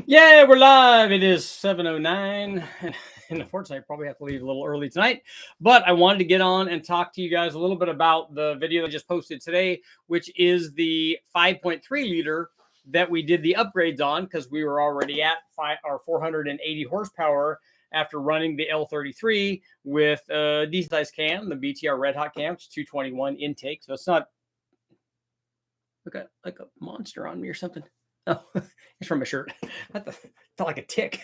Yeah, we're live. It is 7:09. And unfortunately, I probably have to leave a little early tonight. But I wanted to get on and talk to you guys a little bit about the video that I just posted today, which is the 5.3 liter that we did the upgrades on because we were already at 480 horsepower after running the L33 with a decent sized cam, the BTR Red Hot cam, which is 221 intake. So it's not like a monster on me or something. Oh, it's from a shirt. I felt like a tick.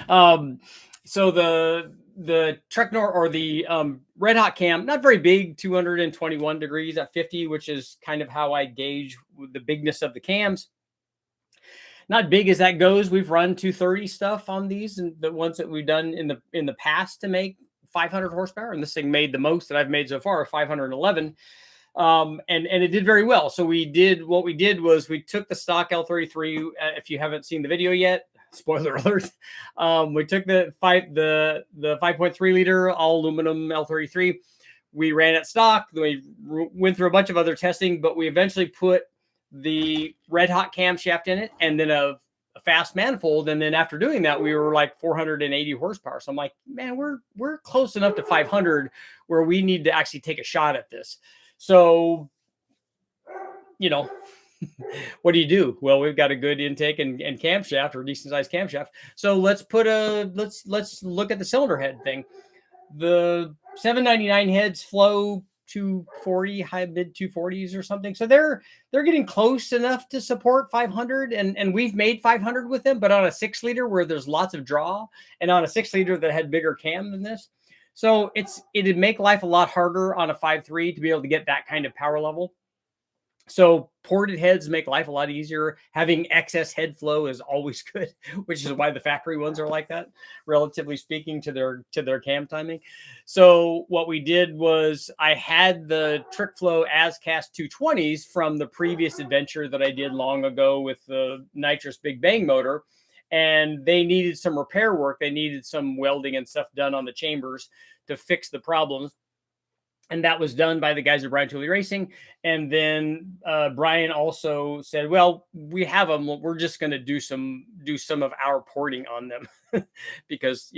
um, so the Treknor or the Red Hot cam, not very big, 221 degrees at 50, which is kind of how I gauge the bigness of the cams. Not big as that goes. We've run 230 stuff on these, and the ones that we've done in the past to make 500 horsepower, and this thing made the most that I've made so far, 511. And it did very well. So what we did was we took the stock L33. If you haven't seen the video yet, spoiler alert, we took the 5.3 liter all aluminum L33. We ran it stock. We went through a bunch of other testing, but we eventually put the Red Hot camshaft in it, and then a fast manifold. And then after doing that, we were like 480 horsepower. So I'm like, man, we're close enough to 500 where we need to actually take a shot at this. So, what do you do? Well, we've got a good intake and camshaft, or decent sized camshaft. So let's look at the cylinder head thing. The 799 heads flow 240, high mid 240s or something. So they're getting close enough to support 500, and we've made 500 with them, but on a 6 liter where there's lots of draw, and on a 6 liter that had bigger cam than this. So it'd make life a lot harder on a 5.3 to be able to get that kind of power level. So ported heads make life a lot easier. Having excess head flow is always good, which is why the factory ones are like that, relatively speaking, to their cam timing. So what we did was I had the Trick Flow as cast 220s from the previous adventure that I did long ago with the nitrous Big Bang motor. And they needed some repair work. They needed some welding and stuff done on the chambers to fix the problems. And that was done by the guys at Brian Tooley Racing. And then Brian also said, well, we have them. We're just going to do some of our porting on them because,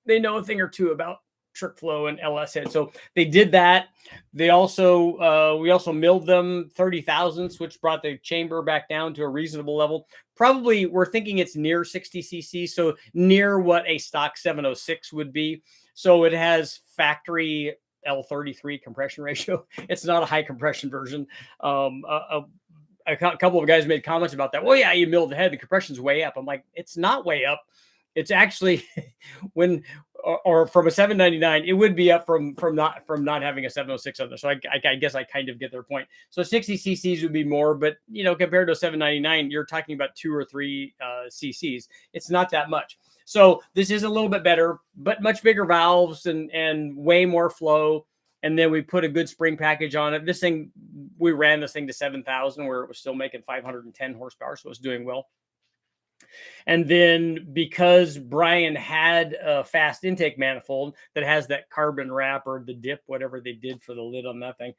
they know a thing or two about Trick Flow and LS head. So they did that. They also, we also milled them 30 thousandths, which brought the chamber back down to a reasonable level. Probably we're thinking it's near 60 cc. So near what a stock 706 would be. So it has factory L33 compression ratio. It's not a high compression version. A couple of guys made comments about that. Well, yeah, you milled the head, the compression's way up. I'm like, it's not way up. It's actually or from a 799, it would be up from not having a 706 on there. So I guess I kind of get their point. So 60 cc's would be more, but compared to a 799, you're talking about 2 or 3 cc's. It's not that much. So this is a little bit better, but much bigger valves and way more flow. And then we put a good spring package on it. We ran this thing to 7,000 where it was still making 510 horsepower. So it's doing well. And then because Brian had a fast intake manifold that has that carbon wrap or the dip, whatever they did for the lid on that thing,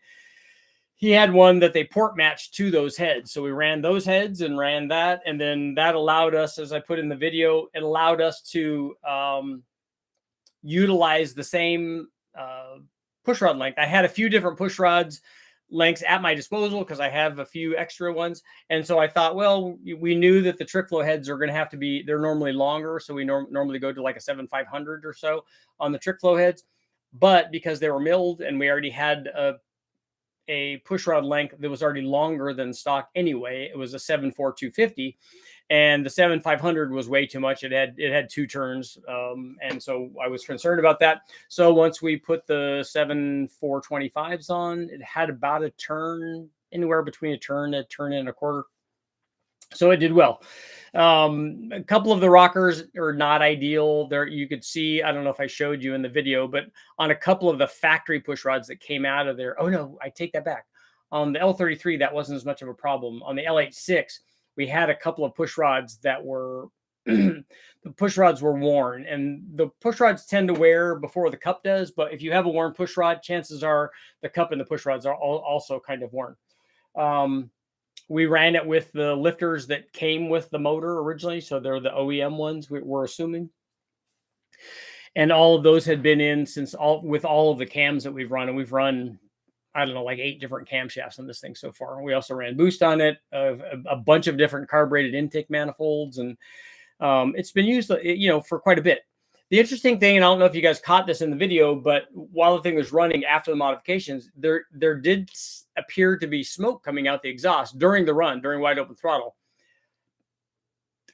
he had one that they port matched to those heads. So we ran those heads and ran that. And then that allowed us, as I put in the video, it allowed us to utilize the same pushrod length. I had a few different pushrods lengths at my disposal because I have a few extra ones. And so I thought, well, we knew that the Trick Flow heads are going to have to be, they're normally longer. So we normally go to like a 7,500 or so on the Trick Flow heads. But because they were milled and we already had a pushrod length that was already longer than stock anyway, it was a 7.4-250, and the 7,500 was way too much. It had 2 turns, and so I was concerned about that. So once we put the 7.4-25s on, it had about a turn, anywhere between a turn and a quarter. So it did well. A couple of the rockers are not ideal. There, you could see, I don't know if I showed you in the video, but on a couple of the factory push rods that came out of there. Oh no, I take that back. On the L33, that wasn't as much of a problem. On the L86, we had a couple of push rods that were the push rods were worn, and the push rods tend to wear before the cup does. But if you have a worn push rod, chances are the cup and the push rods are also kind of worn. We ran it with the lifters that came with the motor originally, so they're the OEM ones we're assuming. And all of those had been in since all of the cams that we've run, and we've run, I don't know, like 8 different camshafts on this thing so far. We also ran boost on it, a bunch of different carbureted intake manifolds, and it's been used, for quite a bit. The interesting thing, and I don't know if you guys caught this in the video, but while the thing was running after the modifications, there did appear to be smoke coming out the exhaust during the run, during wide open throttle.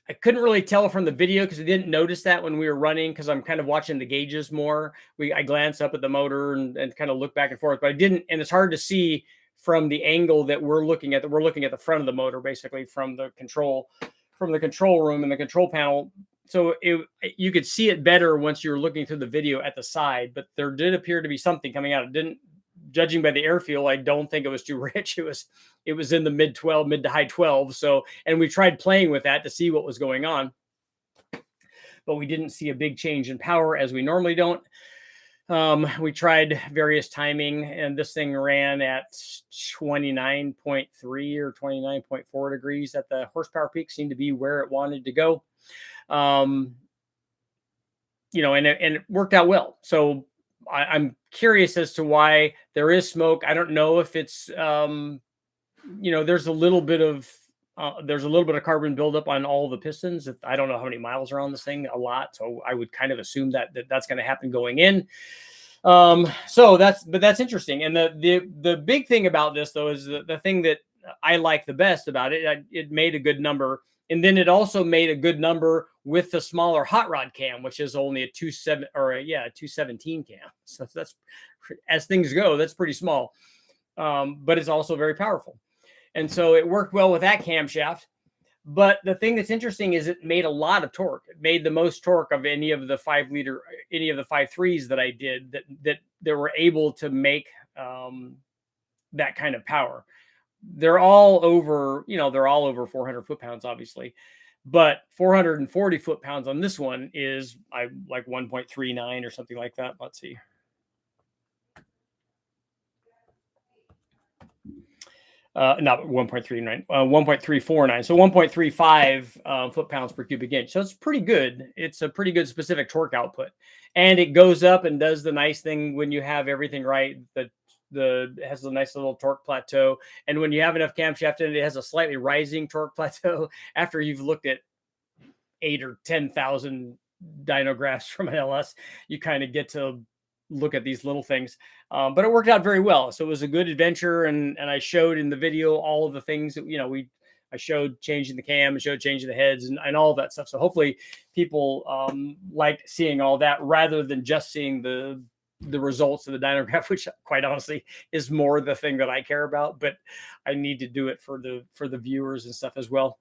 I couldn't really tell from the video because I didn't notice that when we were running, because I'm kind of watching the gauges more. I glance up at the motor and kind of look back and forth, but I didn't, and it's hard to see from the angle that we're looking at. We're looking at the front of the motor, basically from the control room and the control panel. So you could see it better once you were looking through the video at the side, but there did appear to be something coming out. It didn't, judging by the airfield, I don't think it was too rich. It was in the mid to high 12. So, and we tried playing with that to see what was going on, but we didn't see a big change in power, as we normally don't. We tried various timing, and this thing ran at 29.3 or 29.4 degrees at the horsepower peak, seemed to be where it wanted to go. And it worked out well. So I'm curious as to why there is smoke. I don't know if it's, there's a little bit of carbon buildup on all the pistons. I don't know how many miles are on this thing, a lot. So I would kind of assume that's going to happen going in. So that's interesting. And the big thing about this, though, is the thing that I like the best about it. It made a good number. And then it also made a good number with the smaller hot rod cam, which is only a 217 cam. So that's, as things go, that's pretty small. But it's also very powerful. And so it worked well with that camshaft. But the thing that's interesting is it made a lot of torque. It made the most torque of any of the 5.3s that I did that were able to make that kind of power. They're all over 400 foot-pounds, obviously, but 440 foot-pounds on this one is like 1.39 or something like that. Let's see. Not 1.39, 1.349. So 1.35 foot-pounds per cubic inch. So it's pretty good. It's a pretty good specific torque output, and it goes up and does the nice thing when you have everything right. It has a nice little torque plateau, and when you have enough camshaft in it, it has a slightly rising torque plateau. After you've looked at 8 or 10,000 dynographs from an LS, you kind of get to look at these little things. But it worked out very well. So it was a good adventure, and I showed in the video all of the things that I showed changing the cam and showed changing the heads and all that stuff. So hopefully people liked seeing all that rather than just seeing the results of the dynograph, which quite honestly is more the thing that I care about, but I need to do it for the viewers and stuff as well.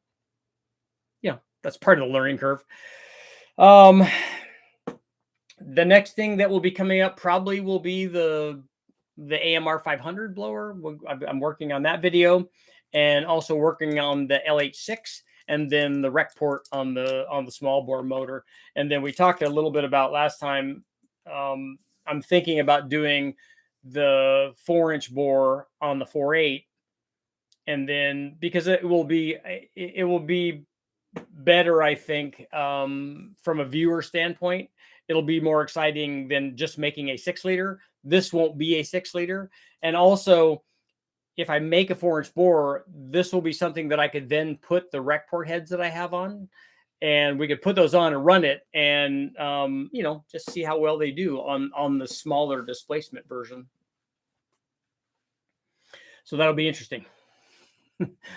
That's part of the learning curve. The next thing that will be coming up probably will be the AMR 500 blower. I'm working on that video, and also working on the LH6, and then the rec port on the small bore motor. And then we talked a little bit about last time. I'm thinking about doing the 4-inch bore on the 4.8, and then because it will be better, I think, from a viewer standpoint. It'll be more exciting than just making a 6-liter. This won't be a 6-liter. And also, if I make a 4-inch bore, this will be something that I could then put the rec port heads that I have on, and we could put those on and run it, and just see how well they do on the smaller displacement version. So that'll be interesting.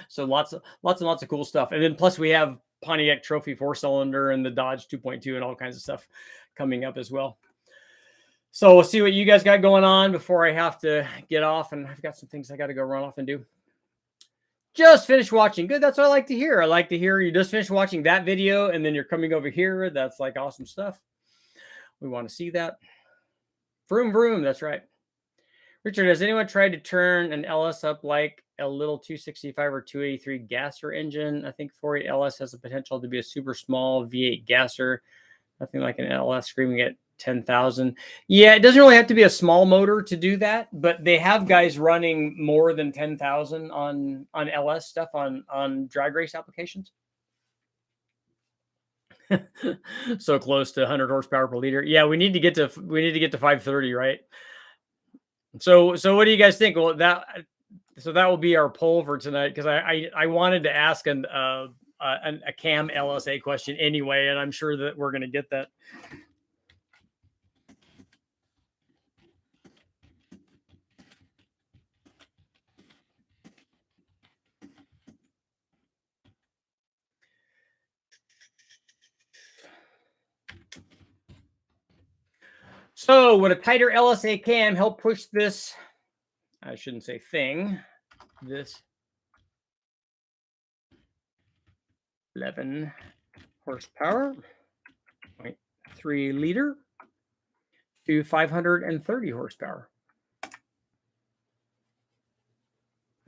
So lots and lots of cool stuff. And then plus we have Pontiac Trophy 4-cylinder and the Dodge 2.2 and all kinds of stuff coming up as well. So we'll see what you guys got going on before I have to get off, and I've got some things I got to go run off and do. Just finished watching. Good. That's what I like to hear. I like to hear you just finished watching that video and then you're coming over here. That's like awesome stuff. We want to see that. Vroom, vroom. That's right. Richard, has anyone tried to turn an LS up like a little 265 or 283 gasser engine? I think 48 LS has the potential to be a super small V8 gasser. Nothing like an LS screaming at 10,000. Yeah, it doesn't really have to be a small motor to do that, but they have guys running more than 10,000 on LS stuff on drag race applications. So close to 100 horsepower per liter. Yeah, we need to get to 530, right? So what do you guys think? Well, that will be our poll for tonight, because I wanted to ask a cam LSA question anyway, and I'm sure that we're going to get that. So would a tighter LSA cam help push this? I shouldn't say thing. This 11 horsepower, 0.3 liter to 530 horsepower.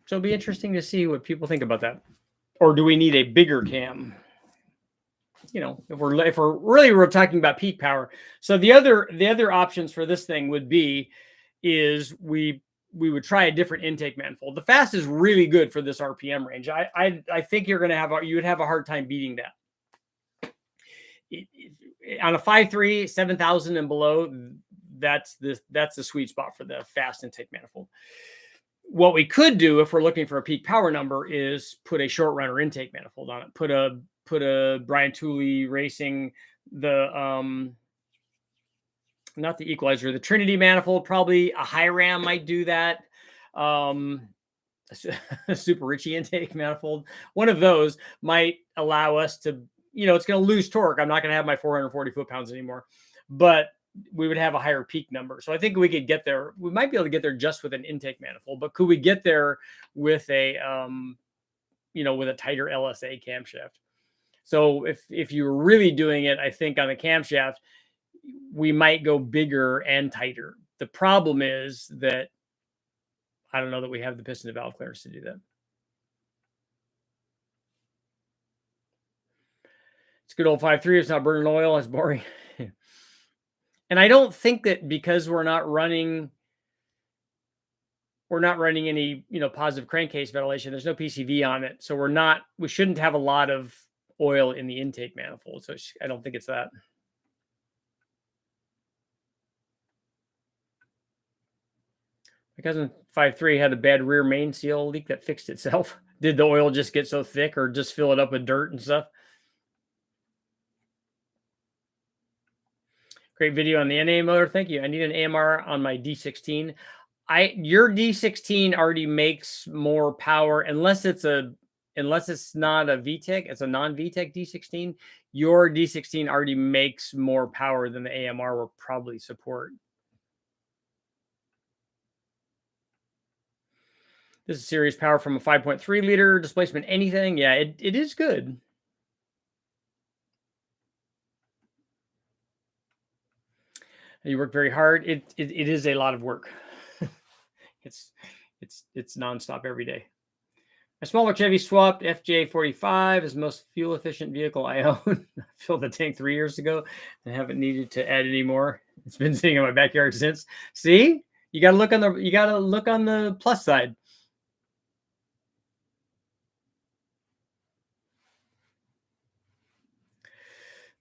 So it'll be interesting to see what people think about that. Or do we need a bigger cam? You know, if we're talking about peak power. So the other options for this thing would be is we would try a different intake manifold. The fast is really good for this RPM range. I think you would have a hard time beating that. On a 5.3, 7,000 and below, that's the sweet spot for the fast intake manifold. What we could do if we're looking for a peak power number is put a short runner intake manifold on it. Put a Brian Tooley Racing, not the equalizer, the Trinity manifold. Probably a high ram might do that. A Super Richie intake manifold. One of those might allow us to, it's going to lose torque. I'm not going to have my 440 foot-pounds anymore, but we would have a higher peak number. So I think we could get there. We might be able to get there just with an intake manifold, but could we get there with a, with a tighter LSA camshaft? So if you were really doing it, I think on the camshaft, we might go bigger and tighter. The problem is that I don't know that we have the piston to valve clearance to do that. It's good old 5.3. It's not burning oil. It's boring. And I don't think that because we're not running any, positive crankcase ventilation, there's no PCV on it. So we shouldn't have a lot of oil in the intake manifold. So I don't think it's that. My cousin 5.3 had a bad rear main seal leak that fixed itself. Did the oil just get so thick or just fill it up with dirt and stuff? Great video on the NA motor. Thank you. I need an AMR on my D16. Your D16 already makes more power unless it's not a VTEC, it's a non-VTEC D16. Your D16 already makes more power than the AMR will probably support. This is serious power from a 5.3 liter displacement. Anything? Yeah, it is good. You work very hard. It is a lot of work. It's nonstop every day. My smaller Chevy swapped FJ45 is the most fuel efficient vehicle I own. I filled the tank 3 years ago and haven't needed to add any more. It's been sitting in my backyard since. See, you got to look on the plus side.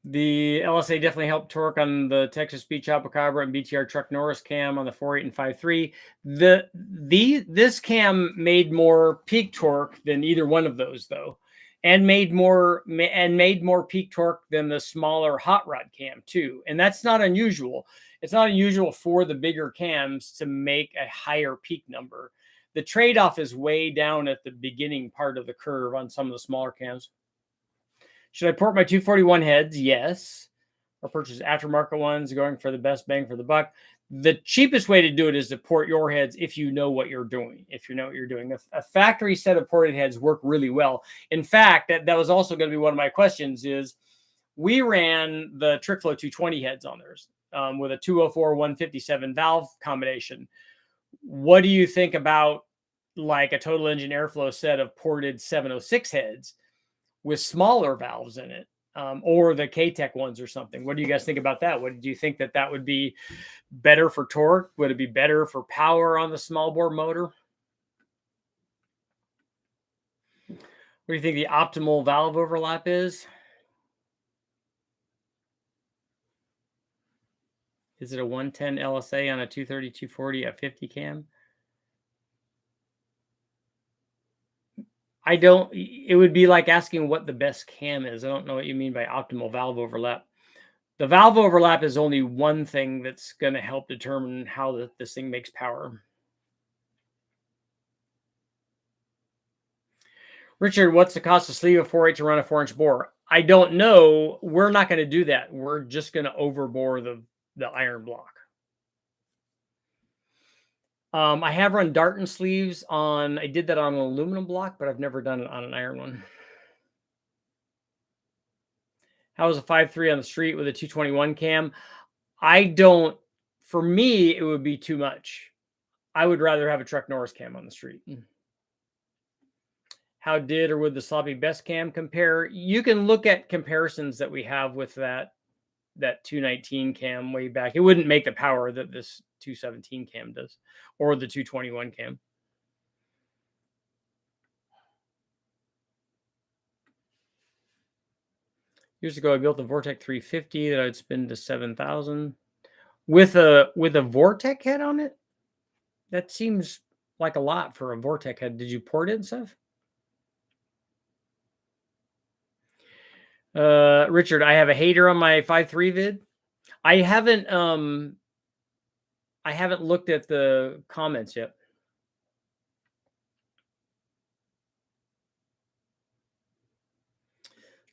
The LSA definitely helped torque on the Texas Speed Chupacabra and BTR Truck Norris cam on the 4.8 and 5.3. This cam made more peak torque than either one of those, though, and made more peak torque than the smaller hot rod cam too. And that's not unusual. It's not unusual for the bigger cams to make a higher peak number. The trade-off is way down at the beginning part of the curve on some of the smaller cams. Should I port my 241 heads? Yes. Or purchase aftermarket ones, going for the best bang for the buck. The cheapest way to do it is to port your heads if you know what you're doing. A factory set of ported heads work really well. In fact, that was also going to be one of my questions is we ran the TrickFlow 220 heads on theirs with a 204 157 valve combination. What do you think about like a total engine airflow set of ported 706 heads with smaller valves in it? or the K-Tech ones or something. What do you guys think about that? What do you think that would be better for torque? Would it be better for power on the small bore motor? What do you think the optimal valve overlap is? Is it a 110 LSA on a 230, 240 at 50 cam? It would be like asking what the best cam is. I don't know what you mean by optimal valve overlap. The valve overlap is only one thing that's going to help determine how this thing makes power. Richard, what's the cost to sleeve a 4/8 to run a 4-inch bore? I don't know. We're not going to do that. We're just going to overbore the iron block. I have run Darton sleeves on, I did that on an aluminum block, but I've never done it on an iron one. How is a 5.3 on the street with a 221 cam? For me, it would be too much. I would rather have a Trek Norris cam on the street. How did or would the sloppy best cam compare? You can look at comparisons that we have with that 219 cam way back. It wouldn't make the power that this 217 cam does, or the 221 cam. Years ago, I built a Vortec 350 that I'd spin to 7,000 with a Vortec head on it. That seems like a lot for a Vortec head. Did you port it and stuff? Richard, I have a hater on my 5.3 vid. I haven't looked at the comments yet.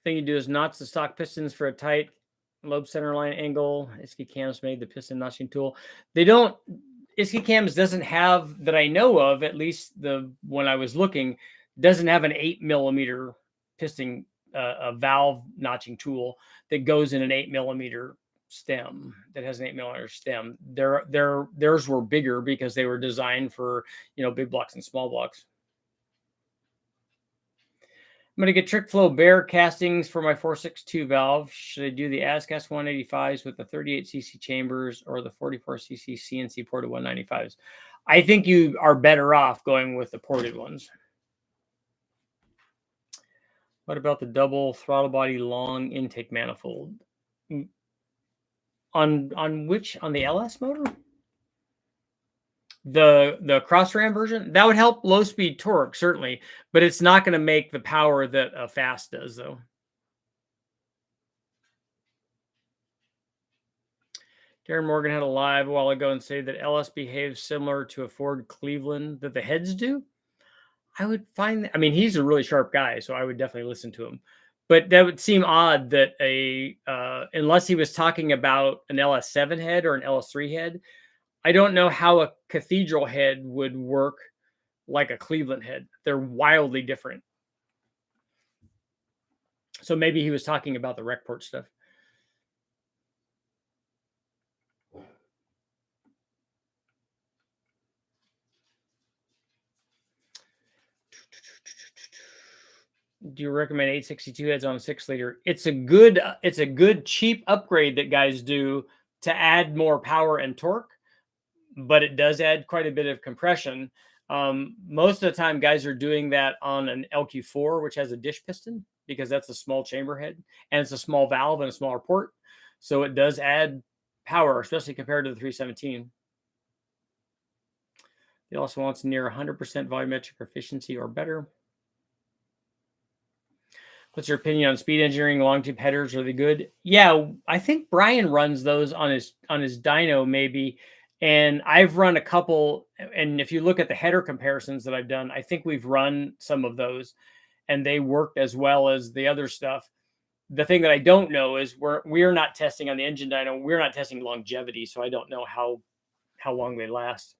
Thing you do is notch the stock pistons for a tight lobe center line angle. Isky Cams made the piston notching tool. They don't. Isky Cams doesn't have, that I know of, at least the when I was looking, doesn't have an 8mm piston a valve notching tool that goes in an 8mm stem, that has an 8mm stem. Theirs were bigger because they were designed for, big blocks and small blocks. I'm going to get trick flow bear castings for my 462 valve. Should I do the ASCAS 185s with the 38cc chambers or the 44cc CNC ported 195s? I think you are better off going with the ported ones. What about the double throttle body long intake manifold? On which? On the LS motor? The cross ram version? That would help low speed torque, certainly, but it's not going to make the power that a fast does, though. Darren Morgan had a live a while ago and say that LS behaves similar to a Ford Cleveland that the heads do. I would find, he's a really sharp guy, so I would definitely listen to him. But that would seem odd that unless he was talking about an LS7 head or an LS3 head, I don't know how a cathedral head would work like a Cleveland head. They're wildly different. So maybe he was talking about the rec port stuff. Do you recommend 862 heads on a 6-liter? It's a good cheap upgrade that guys do to add more power and torque, but it does add quite a bit of compression. Most of the time, guys are doing that on an LQ4, which has a dish piston, because that's a small chamber head and it's a small valve and a smaller port. So it does add power, especially compared to the 317. It also wants near 100% volumetric efficiency or better. What's your opinion on speed engineering long tube headers? Are they good? Yeah, I think Brian runs those on his dyno maybe. And I've run a couple. And if you look at the header comparisons that I've done, I think we've run some of those and they worked as well as the other stuff. The thing that I don't know is we're not testing on the engine dyno. We're not testing longevity. So I don't know how long they last.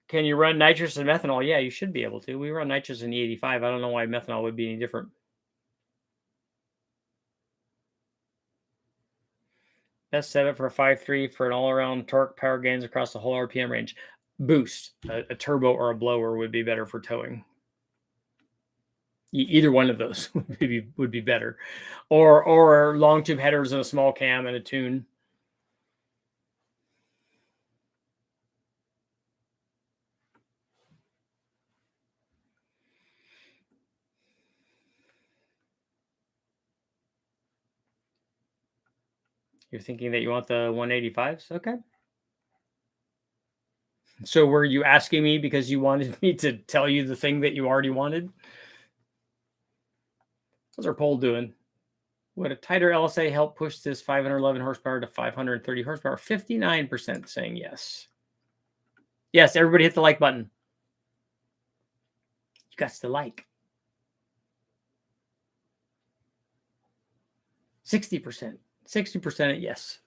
Can you run nitrous and methanol? Yeah, you should be able to. We run nitrous in E85. I don't know why methanol would be any different. Best setup for a 5.3 for an all-around torque, power gains across the whole RPM range. Boost. A turbo or a blower would be better for towing. Either one of those would be better, or long tube headers and a small cam and a tune. You're thinking that you want the 185s? Okay. So were you asking me because you wanted me to tell you the thing that you already wanted? How's our poll doing? Would a tighter LSA help push this 511 horsepower to 530 horsepower? 59% saying yes. Yes, everybody hit the like button. You got to like. 60%. 60% yes.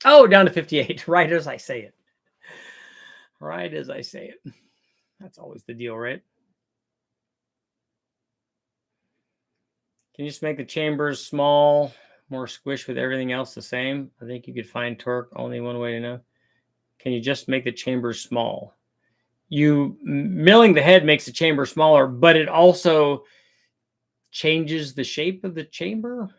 Oh, down to 58. Right as I say it. Right as I say it. That's always the deal, right? Can you just make the chambers small, more squish with everything else the same? I think you could find torque only one way to know. Can you just make the chambers small? Milling the head makes the chamber smaller, but it also changes the shape of the chamber.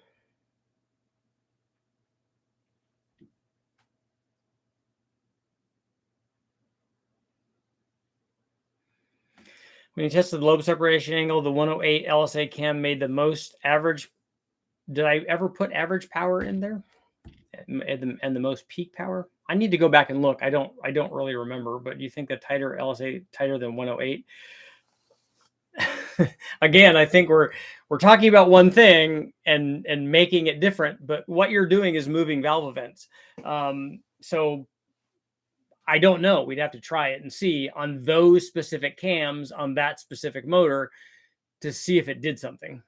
When you tested the lobe separation angle, the 108 LSA cam made the most average. Did I ever put average power in there? And the most peak power? I need to go back and look. I don't really remember, but do you think the tighter LSA tighter than 108? Again, I think we're talking about one thing and making it different, but what you're doing is moving valve events. So I don't know. We'd have to try it and see on those specific cams on that specific motor to see if it did something.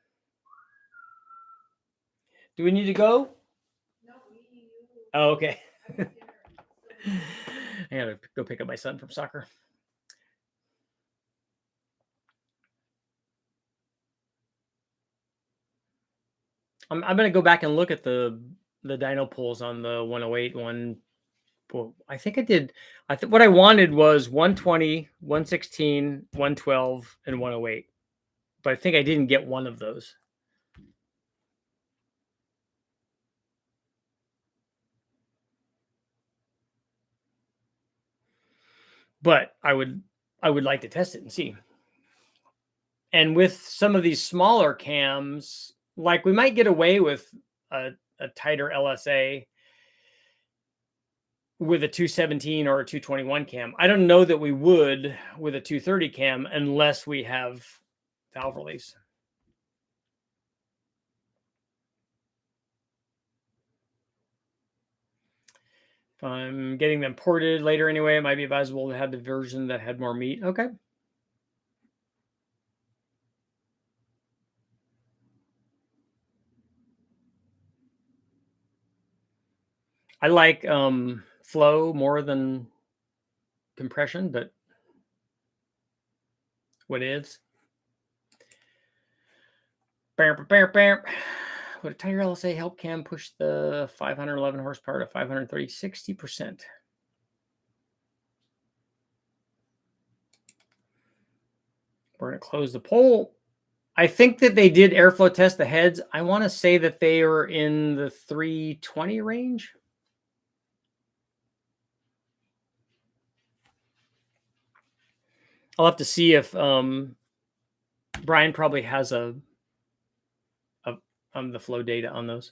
Do we need to go? No, oh, okay. I gotta go pick up my son from soccer. I'm gonna go back and look at the dyno pulls on the 108 one. Well, I think I did. What I wanted was 120, 116, 112, and 108. But I think I didn't get one of those. But I would like to test it and see. And with some of these smaller cams, like we might get away with a tighter LSA with a 217 or a 221 cam. I don't know that we would with a 230 cam unless we have valve release. If I'm getting them ported later anyway, it might be advisable to have the version that had more meat. Okay. I like flow more than compression, but what is? Would a tighter LSA help cam push the 511 horsepower to 530? 60%. We're going to close the poll. I think that they did airflow test the heads. I want to say that they are in the 320 range. I'll have to see if Brian probably has the flow data on those.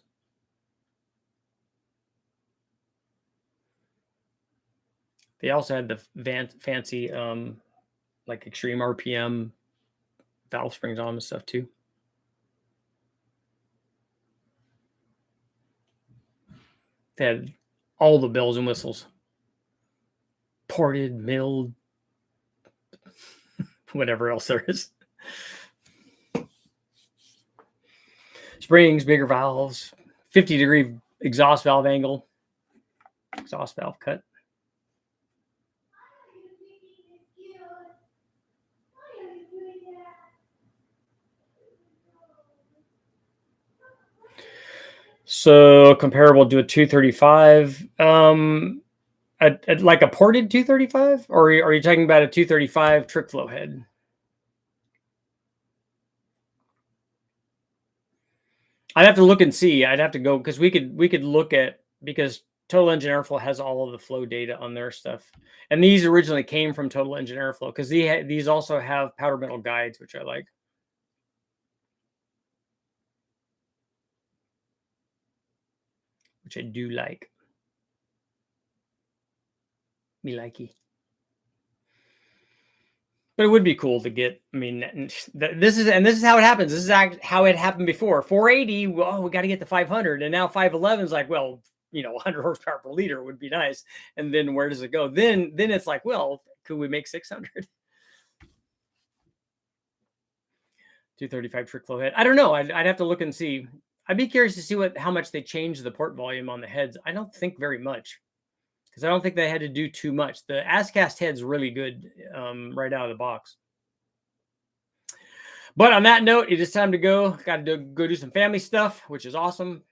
They also had the fancy like extreme RPM valve springs on and stuff too. They had all the bells and whistles. Ported, milled, whatever else there is. Springs, bigger valves, 50-degree exhaust valve angle, exhaust valve cut. So comparable to a 235, like a ported 235, or are you talking about a 235 trick flow head? I'd have to look and see. I'd have to go because we could look at, because Total Engine Airflow has all of the flow data on their stuff, and these originally came from Total Engine Airflow because these also have powder metal guides, which I like, which I do like. Me likey. But it would be cool to get. I mean, this is how it happens. This is how it happened before. 480. Well, we got to get to 500, and now 511 is like, well, 100 horsepower per liter would be nice. And then where does it go? Then it's like, well, could we make 600? 235 trick flow head. I don't know. I'd have to look and see. I'd be curious to see how much they changed the port volume on the heads. I don't think very much, because I don't think they had to do too much. The Ascast head's really good right out of the box. But on that note, it is time to go. Got to go do some family stuff, which is awesome.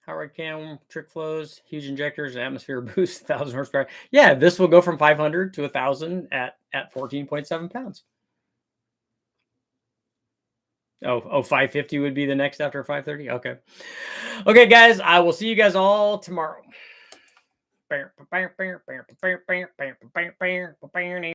Howard cam, trick flows, huge injectors, and atmosphere boost, 1,000 horsepower. Yeah, this will go from 500 to 1,000 at 14.7 pounds. Oh, 550 would be the next after 530. Okay, guys, I will see you guys all tomorrow.